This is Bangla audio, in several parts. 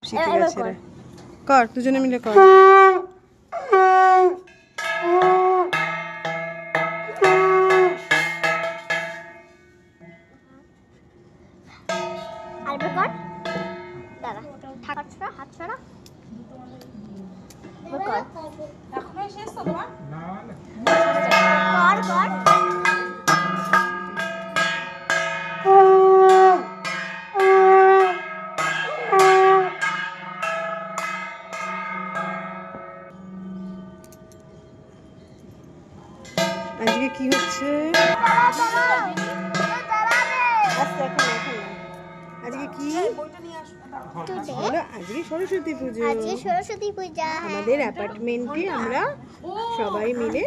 শিখে গেছে রে। কর, দুজনে মিলে কর। আজকে কি হচ্ছে? আজকে কি? আজকে সরস্বতী পুজো। আমাদের অ্যাপার্টমেন্টে আমরা সবাই মিলে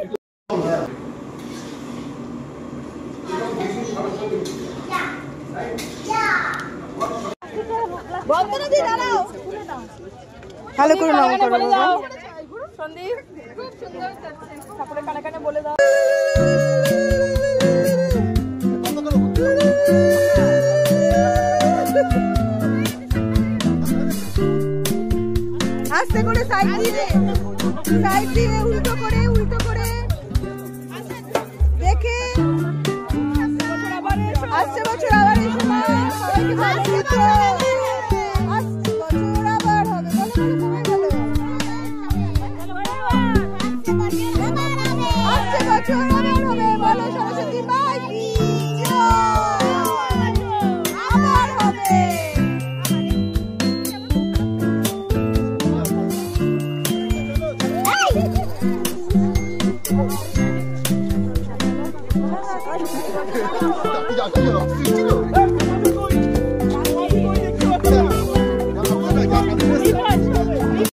ভালো করে নাম করো বাবা। সন্দীপ খুব সুন্দর করছে, ঠাকুরের কানে কানে বলে দাও। আস্তে করে সাইড দিয়ে উল্টো করে দেখে আসছে বছর আবার এসো। সবাইকে ভালো থেকো।